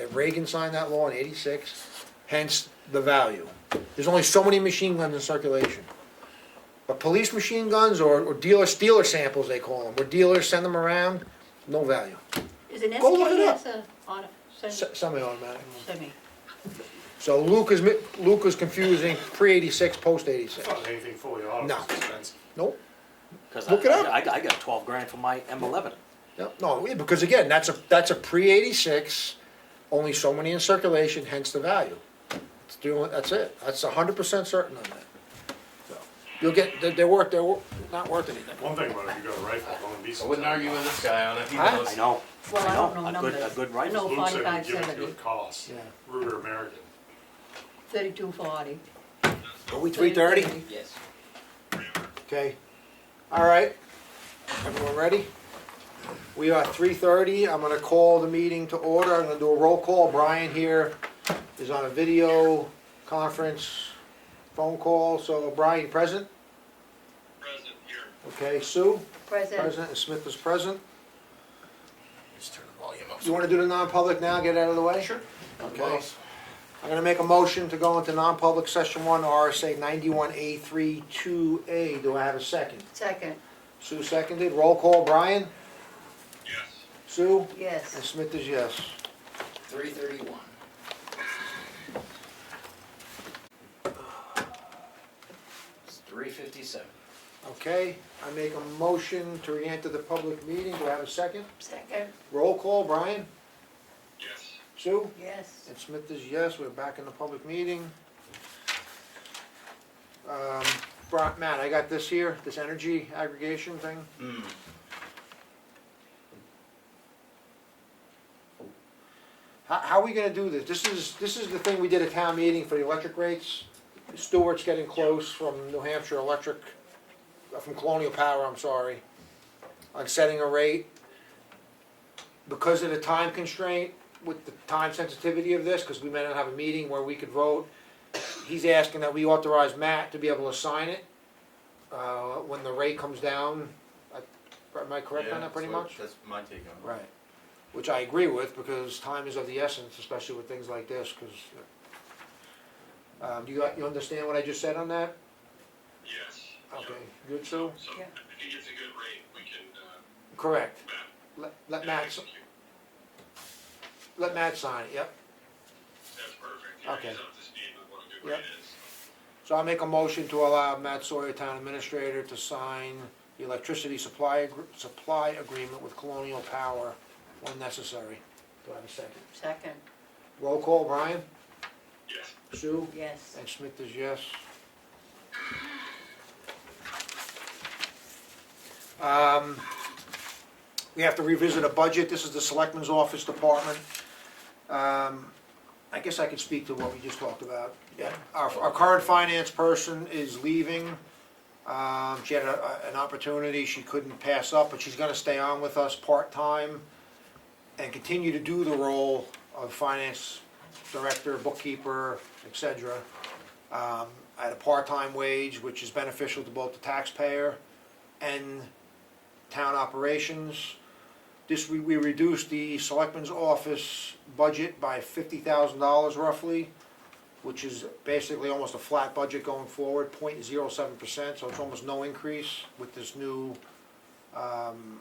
that Reagan signed that law in '86, hence the value. There's only so many machine guns in circulation. But police machine guns or dealer samples, they call them, where dealers send them around, no value. Is an Go look it up. SKS on a Semi-automatic. semi? So Luke is confusing pre-'86, post-'86. Anything fully auto No. is expensive. Nope. Cause Look it up. I got 12 grand for my M11. Yep. No, because again, that's a pre-'86, only so many in circulation, hence the value. That's it. That's 100% certain on that. So, you'll get, they're not worth anything. One thing about it, you got a rifle, don't be I wouldn't argue with this guy on it, he Huh? knows. I know. Well, I don't know A numbers. good I rifle. know Luke said he'd 45, give it 70, good cost. Yeah. Ruger American. 3240. Are we 3:30? Yes. Okay. All right. Everyone ready? We are 3:30. I'm gonna call the meeting to order. I'm gonna do a roll call. Brian here is on a video conference, phone call. So Brian, you present? Present here. Okay, Sue, Present. present, and Smith is present. Just turn the volume up. You wanna do the non-public now, get it out of the way? Sure. Okay. I'm gonna make a motion to go into non-public session 1, RSA 91A32A. Do I have a second? Second, Sue seconded. Roll call. Brian? Yes. Sue? And yes. Smith is yes. 331. It's 357. Okay, I make a motion to re-enter the public meeting. Do I have a second? Second, Roll call. Brian? Yes. Sue? yes. And Smith is yes. We're back in the public meeting. Matt, I got this here, this energy aggregation thing. Hmm. How are we gonna do this? This is the thing we did at town meeting for the electric rates. Stewart's getting close from New Hampshire Electric, from Colonial Power, I'm sorry, on setting a rate. Because of the time constraint, with the time sensitivity of this, because we may not have a meeting where we could vote, he's asking that we authorize Matt to be able to sign it, when the rate comes down. Am I correct on that, pretty much? That's my take on it. Right, which I agree with, because time is of the essence, especially with things like this, because, you understand what I just said on that? Yes. Okay, good, Sue? So Yeah. if he gets a good rate, we can, Correct. Matt, Let Matt, execute. let Matt sign it, yep. That's perfect. Yeah, Okay. he's up to speed with what a good Yep. rate is. So I'll make a motion to allow Matt Sawyer, Town Administrator, to sign the electricity supply agreement with Colonial Power when necessary. Do I have a second? Second, Roll call. Brian? Yes. Sue? yes. And Smith is yes. We have to revisit a budget. This is the Selectmen's Office Department. I guess I could speak to what we just talked about. Yeah, our current finance person is leaving. She had an opportunity she couldn't pass up, but she's gonna stay on with us part-time and continue to do the role of finance director, bookkeeper, etc. At a part-time wage, which is beneficial to both the taxpayer and town operations. We reduced the selectman's office budget by $50,000 roughly, which is basically almost a flat budget going forward, 0.07%, so it's almost no increase with this new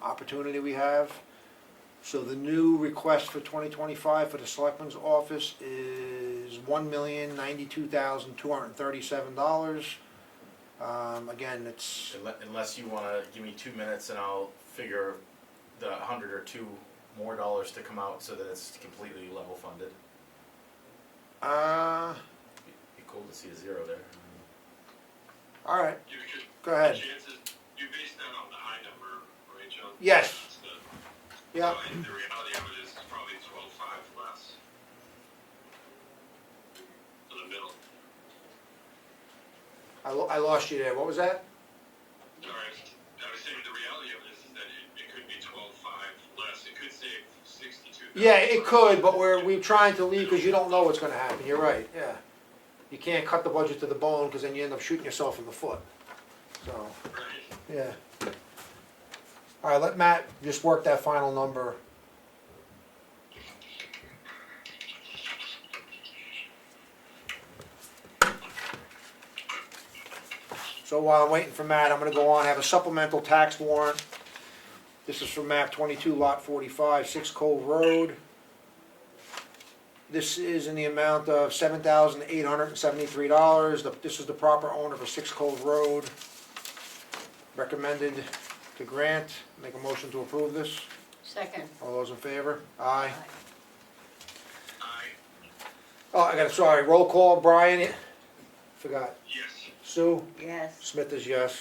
opportunity we have. So the new request for 2025 for the selectman's office is $1,092,237. Again, it's, Unless you wanna give me 2 minutes and I'll figure the $100 or $2 more to come out so that it's completely level funded. Be cool to see a zero there. all right, You could, go ahead. chances, you base that on the high number, right, Joe? Yes. That's the- Yeah, So, and the reality of it is it's probably 12.5 less. For the middle. I lost you there, what was that? Sorry, I was saying the reality of it is that it could be 12.5 less, it could save 62. Yeah, it could, but we're trying to leave, because you don't know what's gonna happen, you're right, yeah. You can't cut the budget to the bone, because then you end up shooting yourself in the foot, so, Right. yeah. All right, let Matt just work that final number. So while I'm waiting for Matt, I'm gonna go on, have a supplemental tax warrant. This is for map 22, lot 45, 6 Cove Road. This is in the amount of $7,873. This is the proper owner for 6 Cove Road. Recommended to grant. Make a motion to approve this. Second. All those in favor? Aye. Aye. Oh, I got it, sorry, roll call, Brian, forgot. Yes. Sue? Yes. Smith is yes.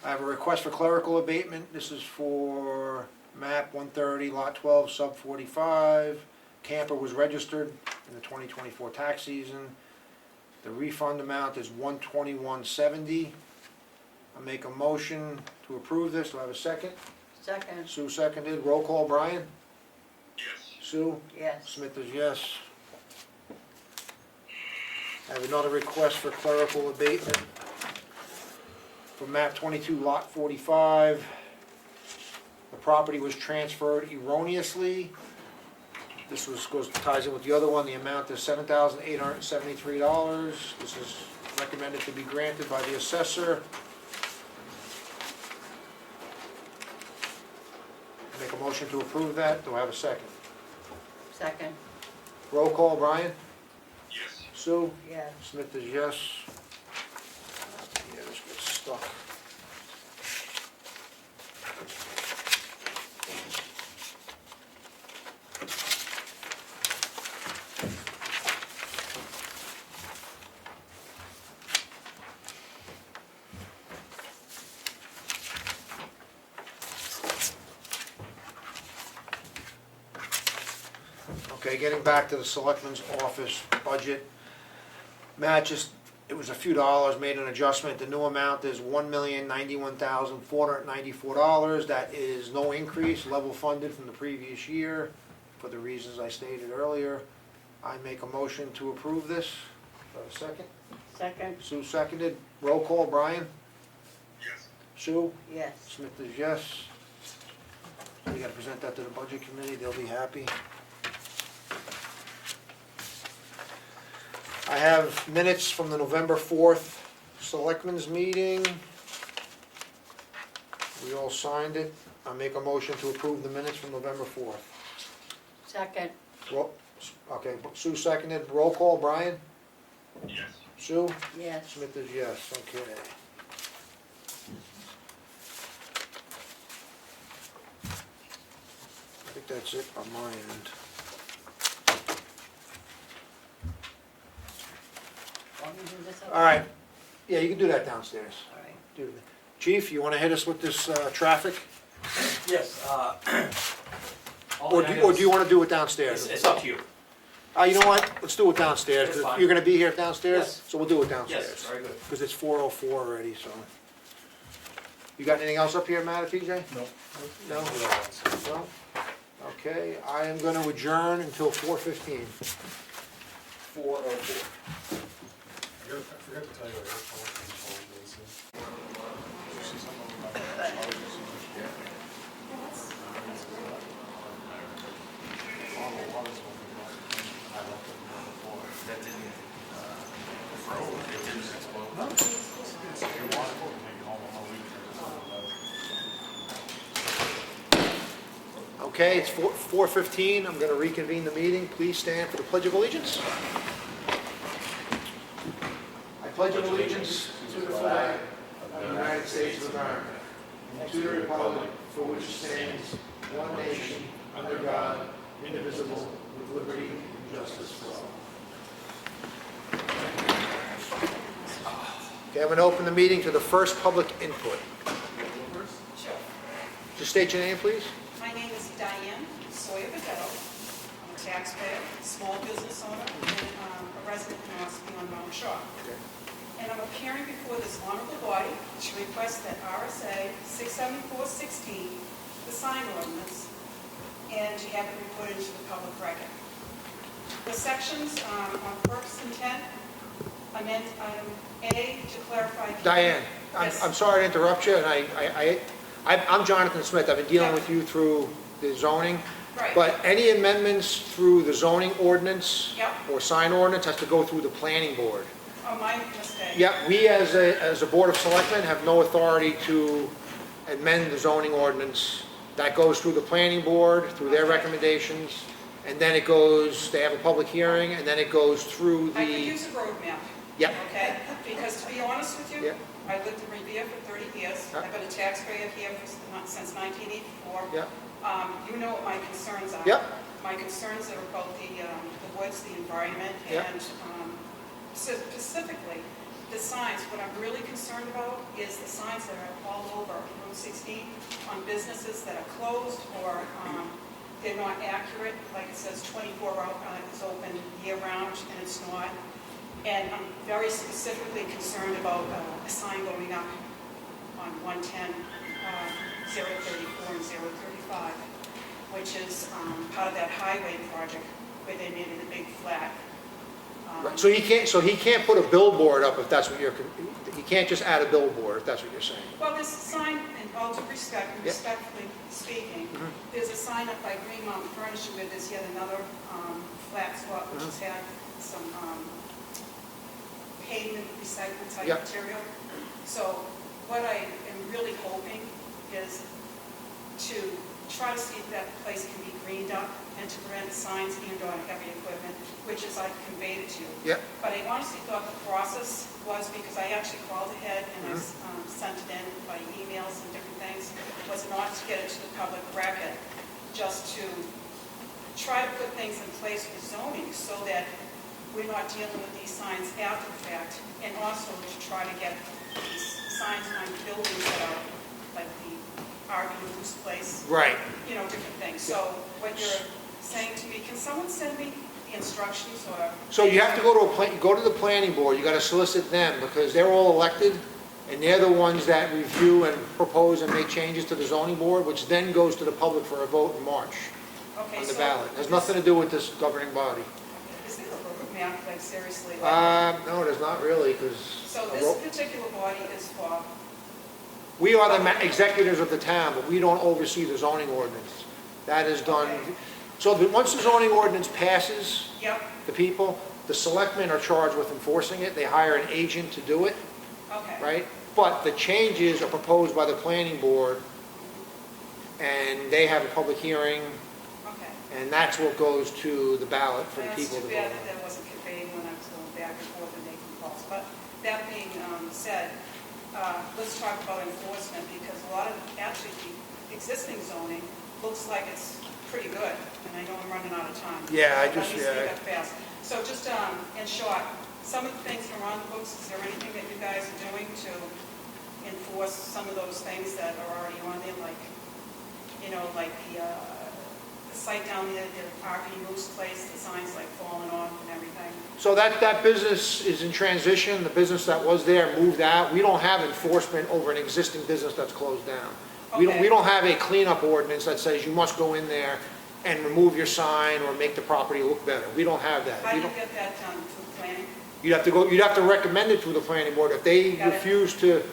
I have a request for clerical abatement. This is for map 130, lot 12, sub 45. Camper was registered in the 2024 tax season. The refund amount is $121.70. I make a motion to approve this. Do I have a second? Second. Sue seconded. Roll call, Brian? Yes. Sue? Yes. Smith is yes. I have another request for clerical abatement for map 22, lot 45. The property was transferred erroneously. This ties in with the other one. The amount is $7,873. This is recommended to be granted by the assessor. Make a motion to approve that. Do I have a second? Second. Roll call, Brian? Yes. Sue? Yes. Smith is yes. Yeah, this gets stuck. Okay, getting back to the Selectmen's office budget. Matt, it was a few dollars, made an adjustment. The new amount is $1,091,494. That is no increase, level funded from the previous year, for the reasons I stated earlier. I make a motion to approve this. Do I have a second? Second. Sue seconded. Roll call, Brian? Yes. Sue? Yes. Smith is yes. We gotta present that to the budget committee, they'll be happy. I have minutes from the November 4th Selectmen's meeting. We all signed it. I make a motion to approve the minutes from November 4th. Second. Okay, Sue seconded. Roll call, Brian? Yes. Sue? Yes. Smith is yes, okay. I think that's it on my end. Want me to do this up? All right, yeah, you can do that downstairs. All right. Chief, you wanna hit us with this, traffic? Yes, Or do you wanna do it downstairs? It's up to you. You know what, let's do it downstairs, That's 'cause fine. you're gonna be here downstairs? Yes. So we'll do it Yes, downstairs. very good. Because it's 4:04 already, so. You got anything else up here, Matt, TJ? No. No? No? Okay, I am gonna adjourn until 4:15. 4:04. I forgot to tell you, I got a call from Paul Wilson. You see something about that? All the water's open, but I left it there before. That didn't, Froze. it didn't explode. No, it's your water, take it home all week. Okay, it's 4:15, I'm gonna reconvene the meeting. Please stand for the Pledge of Allegiance. I pledge allegiance to the flag of the United States of America and to the republic for which it stands, one nation, under God, indivisible, with liberty and justice for all. Okay, I'm going to open the meeting to the first public input. Sure. Just state your name, please. My name is Diane Sawyer-Bedell. I'm a taxpayer, small business owner, and a resident in Ossipee on Mount Shaw. Okay. And I'm appearing before this honorable body to request that RSA 674-16, the sign ordinance, and to have it reported into the public record. The sections on purpose intent, amend item A to clarify. Diane, Yes. I'm sorry to interrupt you, and I'm Jonathan Smith. I've been dealing Yeah. with you through the zoning. Right. But any amendments through the zoning ordinance Yep. or sign ordinance has to go through the planning board. Oh, my mistake. Yeah, we as a Board of Selectmen have no authority to amend the zoning ordinance. That goes through the planning board, through their recommendations, and then it goes, they have a public hearing, and then it goes through I could the, use a roadmap. Yep. Okay, because to be honest with you, Yep. I lived in Revere for 30 years. Yep. I've been a taxpayer here since 1984. yeah, You know what my concerns are. Yep. My concerns are about the woods, the environment, Yep. and specifically, the signs. What I'm really concerned about is the signs that are all over Route 16 on businesses that are closed or they're not accurate. Like it says 24 hours is open year-round, and it's not. And I'm very specifically concerned about a sign going up on 110, 034 and 035, which is part of that highway project where they made it a big flat. so he can't put a billboard up if that's what he can't just add a billboard if that's what you're saying. Well, there's a sign, in all due respect, and Yep. respectfully speaking, Mhm. there's a sign up by Green Mountain Furniture where there's yet another flat spot which has had some pavement recycled type Yep. material. So what I am really hoping is to try to see if that place can be greened up and to prevent signs and or heavy equipment, which is I conveyed it to you. Yep. But I honestly thought the process was, because I actually called ahead and I sent it in by emails and different things, was not to get it to the public record, just to try to put things in place with zoning so that we're not dealing with these signs after the fact, and also to try to get these signs on buildings that are like the RV Loose Place, Right. you know, different things. So what you're saying to me, can someone send me the instructions or? So you have to go to the planning board, you gotta solicit them, because they're all elected, and they're the ones that review and propose and make changes to the zoning board, which then goes to the public for a vote in March Okay, on the so ballot. Has nothing to do with this governing body. Is there a roadmap, like seriously? Like, No, there's not really, because so this particular body is for, we are the executors of the town, but we don't oversee the zoning ordinance. That is done, Okay. so once the zoning ordinance passes, yep, the people, the selectmen are charged with enforcing it. They hire an agent to do it, okay. right? But the changes are proposed by the planning board, and they have a public hearing, Okay. and that's what goes to the ballot for the That's people to too vote bad on. that that wasn't conveyed when I was going back and forth and making calls. But that being said, let's talk about enforcement, because a lot of, actually, the existing zoning looks like it's pretty good, and I know I'm running out of time. Yeah, Let me speak up fast. So just in short, some of the things that are on the books, is there anything that you guys are doing to enforce some of those things that are already on there, like, you know, like the site down there, the RV Moose Place, the signs like falling off and everything? So that business is in transition. The business that was there moved out. We don't have enforcement over an existing business that's closed down. We Okay. don't have a cleanup ordinance that says you must go in there and remove your sign or make the property look better. We don't have that. How do We you don't- get that done through planning? You'd have to recommend it to the planning board. If they Got it. refuse to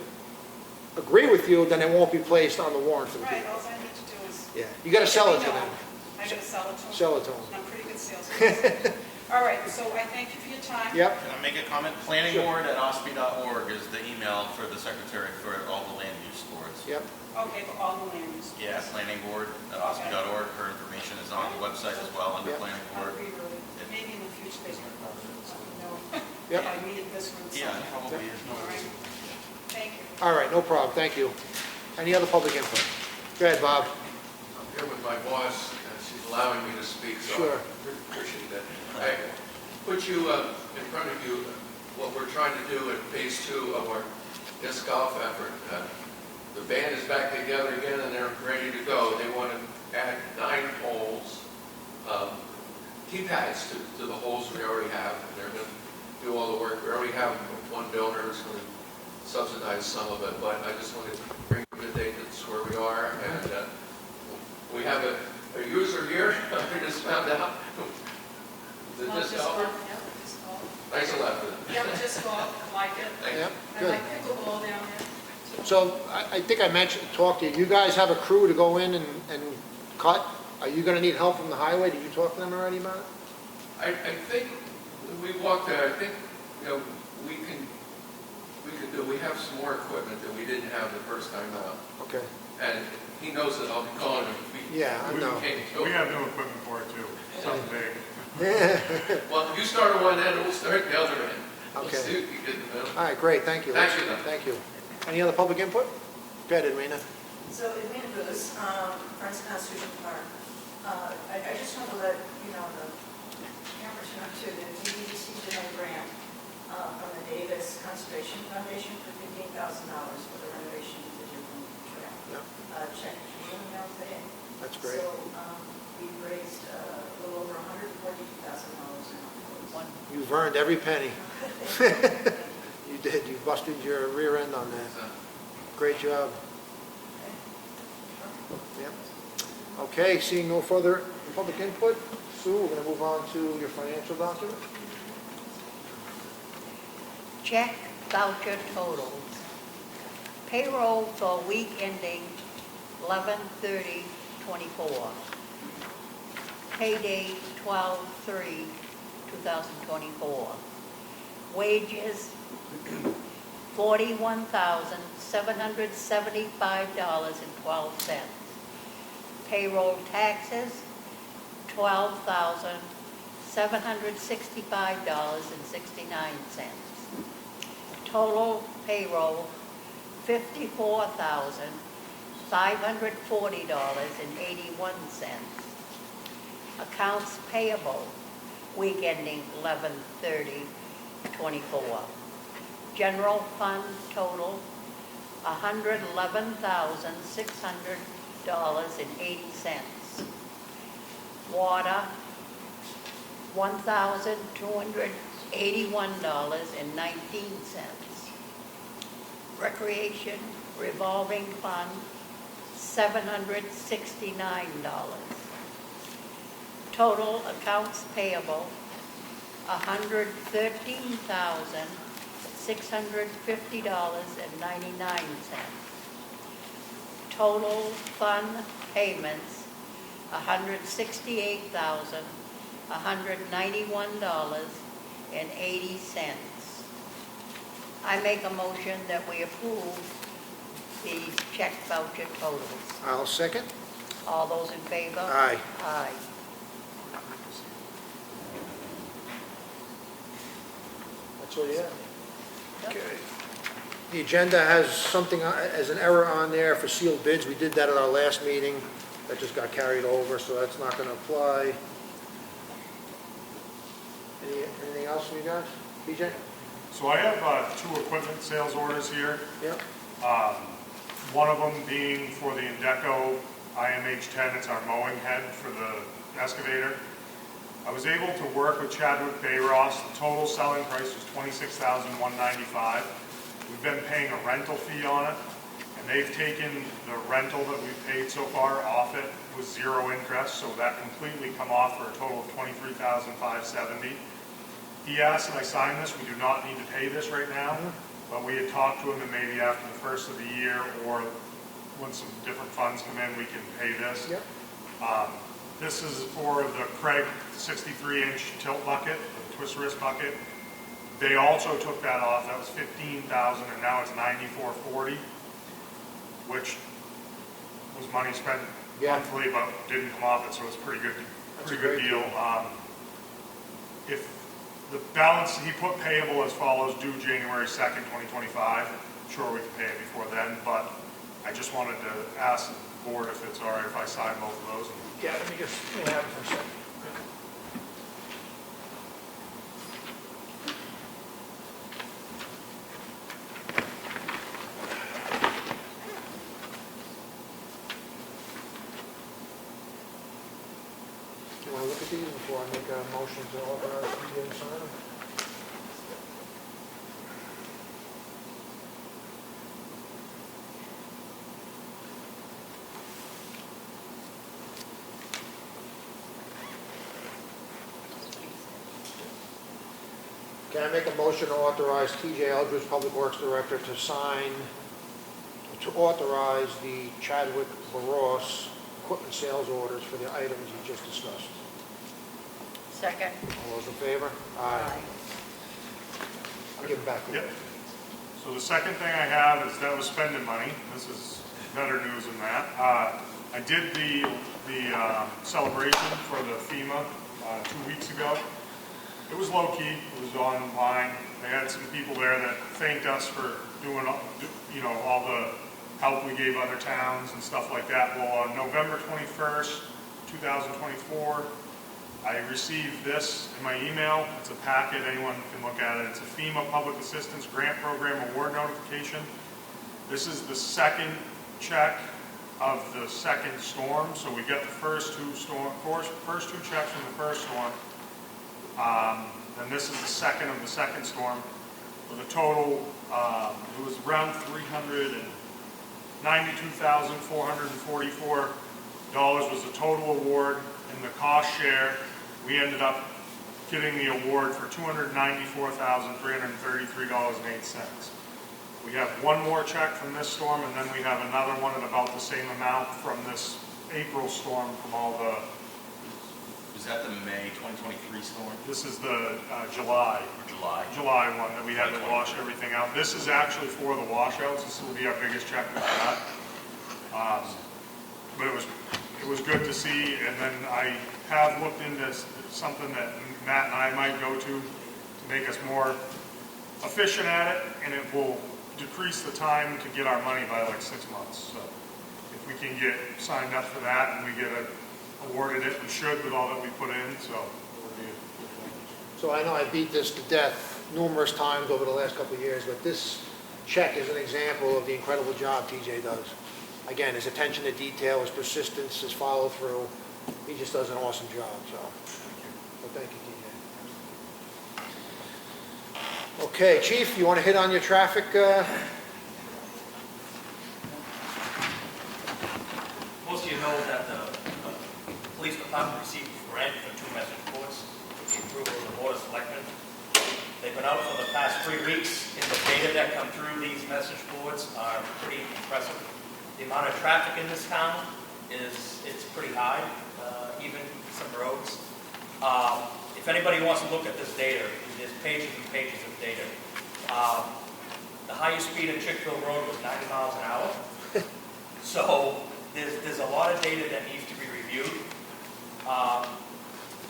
agree with you, then it won't be placed on the warrant for the Right, people. all I need to do is. Yeah, you gotta sell it to Let me them. know. I gotta sell it to them? Sell it to them. I'm a pretty good salesperson. All right, so I thank you for your time. Yep, Can I make a comment? Planningboard@ossipee.org is the email for the secretary for all the land use boards. yep. Okay, for all the land use. Yeah, planningboard@ossipee.org. Her information is on the website as well under Yep. planning I board. agree with it. Maybe in the future they can, no, Yep. if I needed this room. Yeah, probably is. All right, thank you. All right, no problem, thank you. Any other public input? Go ahead, Bob. I'm here with my boss, and she's allowing me to speak, so Sure. I appreciate that. I put you in front of you what we're trying to do in phase 2 of our disc golf effort. The band is back together again, and they're ready to go. They want to add 9 holes, tee pads to the holes we already have, and they're going to do all the work. We already have one builder who's going to subsidize some of it, but I just wanted to bring you to date that's where we are, and we have a user here, we just found out. The Well, disc just golfer. golf, yeah, just golf. Thanks a lot for that. Yeah, just golf, I like it. Thank you. Yep, I good. like pickleball down there. So I think I talked to you, you guys have a crew to go in and cut? Are you gonna need help from the highway? Did you talk to them already about it? I think we walked there, I think you know, we have some more equipment that we didn't have the first time out. Okay, And he knows that I'll be calling him. yeah, I know. We have new equipment for it too, something big. Well, you start on one end, we'll start the other end. We'll Okay. see if we get in the middle. All right, great, thank you. Thank you. Thank you. Any other public input? Go ahead, Edwina. So, Edwina Booz, Friends of Constitution Park. I just want to let you know, the cameras are up to the DVC general grant from the Davis Conservation Foundation for $15,000 for the renovation of the Different Trail. Yeah. Check from the mail today. That's great. So, we've raised a little over $142,000 now. You've earned every penny. You did, you busted your rear end on that. Great job. Yep. Okay, seeing no further public input, Sue, we're going to move on to your financial document. Check voucher totals. Payroll for week ending 11/30/24. Payday 12/3/2024. Wages $41,775.12. Payroll taxes $12,765.69. Total payroll $54,540.81. Accounts payable week ending 11/30/24. General fund total $111,600.80. Water $1,281.19. Recreation revolving fund $769. Total accounts payable $113,650.99. Total fund payments $168,191.80. I make a motion that we approve these check voucher totals. I'll second. All those in favor? Aye. Aye. That's all you have? Okay. The agenda has something, as an error on there for sealed bids. We did that at our last meeting. That just got carried over, so that's not going to apply. Anything else from you guys? BJ? So I have two equipment sales orders here. Yep. One of them being for the Indeco IMH-10, it's our mowing head for the excavator. I was able to work with Chadwick Bay Ross. The total selling price was $26,195. We've been paying a rental fee on it, and they've taken the rental that we've paid so far off it with zero interest, so that completely come off for a total of $23,570. He asked that I sign this. We do not need to pay this right now, but we had talked to him that maybe after the first of the year or when some different funds come in, we can pay this. Yep. This is for the Craig 63-inch tilt bucket, the twist wrist bucket. They also took that off. That was $15,000, and now it's $94.40, which was money spent monthly, but didn't come off it, so it's a pretty good deal. If the balance he put payable as follows, due January 2nd, 2025. I'm sure we can pay it before then, but I just wanted to ask the board if it's all right if I sign both of those. Yeah, let me just have it for a second. You want to look at these before I make a motion to authorize you to sign them? Can I make a motion to authorize T.J. Eldridge, Public Works Director, to sign, to authorize the Chadwick Barros equipment sales orders for the items you just discussed? Second. All those in favor? Aye. I'll give it back to you. Yep. So the second thing I have is that was spending money. This is better news than that. I did the celebration for the FEMA 2 weeks ago. It was low key. It was online. They had some people there that thanked us for doing, all the help we gave other towns and stuff like that. Well, on November 21st, 2024, I received this in my email. It's a packet. Anyone can look at it. It's a FEMA Public Assistance Grant Program Award Notification. This is the second check of the second storm. So we got the first two checks from the first storm. And this is the second of the second storm. With a total, it was around $392,444 was the total award. In the cost share, we ended up getting the award for $294,333.08. We have one more check from this storm, and then we have another one at about the same amount from this April storm from all the... Was that the May 2023 storm? This is the July one that we had to wash everything out. This is actually for the washouts. This will be our biggest check we've got. But it was good to see, and then I have looked into something that Matt and I might go to make us more efficient at it, and it will decrease the time to get our money by like 6 months. So if we can get signed up for that and we get awarded it, we should with all that we put in, so it will be a good thing. So I know I beat this to death numerous times over the last couple of years, but this check is an example of the incredible job TJ does. Again, his attention to detail, his persistence, his follow through, he just does an awesome job, so thank you, TJ. Okay, Chief, you want to hit on your traffic? Most of you know that the police department received a grant for 2 message boards with the approval of the Board of Selectmen. They've been out for the past 3 weeks, and the data that come through these message boards are pretty impressive. The amount of traffic in this town it's pretty high, even some roads. If anybody wants to look at this data, there's pages and pages of data. The highest speed in Chickville Road was 90 miles an hour. So there's a lot of data that needs to be reviewed.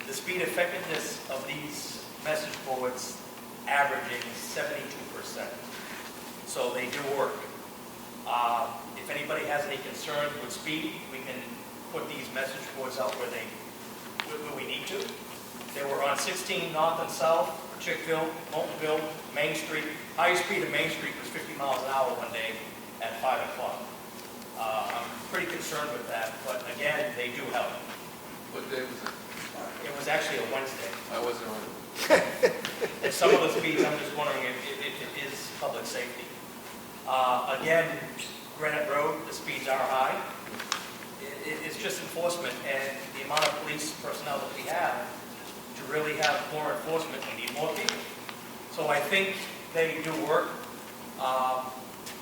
The speed effectiveness of these message boards averaging 72%. So they do work. If anybody has any concerns with speed, we can put these message boards out where we need to. They were on 16 north and south, Chickville, Moultonville, Main Street. Highest speed of Main Street was 50 miles an hour one day at 5 o'clock. I'm pretty concerned with that, but again, they do help. What day was it? It was actually a Wednesday. I wasn't on. And some of the speeds, I'm just wondering if it is public safety. Again, Granite Road, the speeds are high. It's just enforcement, and the amount of police personnel that we have, to really have more enforcement, we need more people. So I think they do work.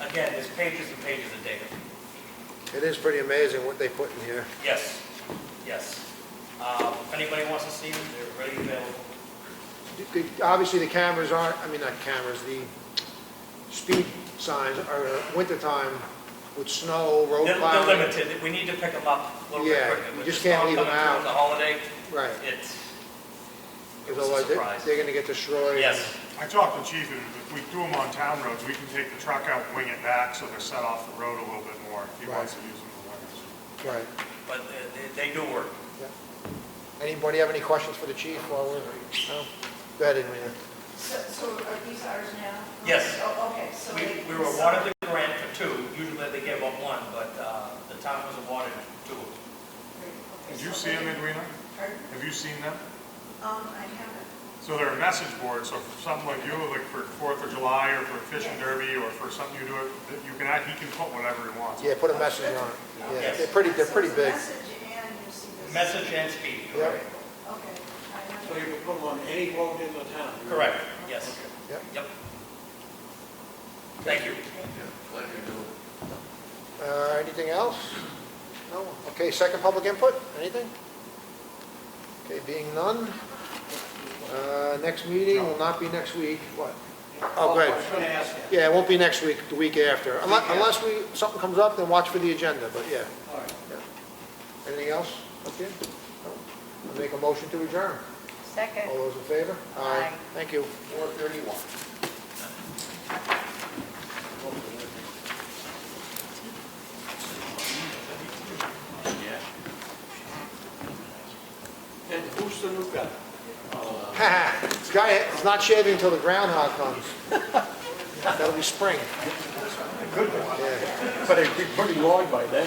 Again, there's pages and pages of data. It is pretty amazing what they put in here. Yes, yes. If anybody wants to see them, they're ready available. Obviously, the cameras aren't, not cameras, the speed signs are wintertime with snow, road They're plowing. limited. We need to pick them up a little bit Yeah, quicker. you With just the can't snow leave them coming through out. on the holiday, Right. it Because was a otherwise surprise. they're going to get destroyed. Yes. I talked to the chief, and if we do them on town roads, we can take the truck out, wing it back, so they're set off the road a little bit more if he Right. wants to use them in the winters. Right. But they do work. Anybody have any questions for the chief while we're, no? Go ahead, Edwina. So are these ours now? Yes. Oh, okay, so We were awarded the grant for 2. Usually they give up 1, but the town was awarded 2. Did you see them, Edwina? Pardon? Have you seen them? I haven't. So they're a message board, so for something like you, like for 4th of July, or for a fishing derby, or for something you do, he can put whatever he wants. Yeah, put a message on it. Yeah, Yes. they're pretty So big. it's message and you see this. Message and speed. Yep. Okay. So you can put them on any road in the town? Correct, yes. Yep. Yep. Thank you. Yeah, glad you're doing it. Anything else? No? Okay, second public input, anything? Okay, being none. Next meeting will not be next week. What? Oh, good. I was gonna ask that. Yeah, it won't be next week, the week after. Unless something comes up, then watch for the agenda, but yeah. All right. Anything else? Okay. I'll make a motion to adjourn. Second. All those in favor? Aye. Thank you. 4:31. And who's the new guy? This guy is not shaving until the groundhog comes. That'll be spring. Good one. Yeah. But it'd be pretty long by then.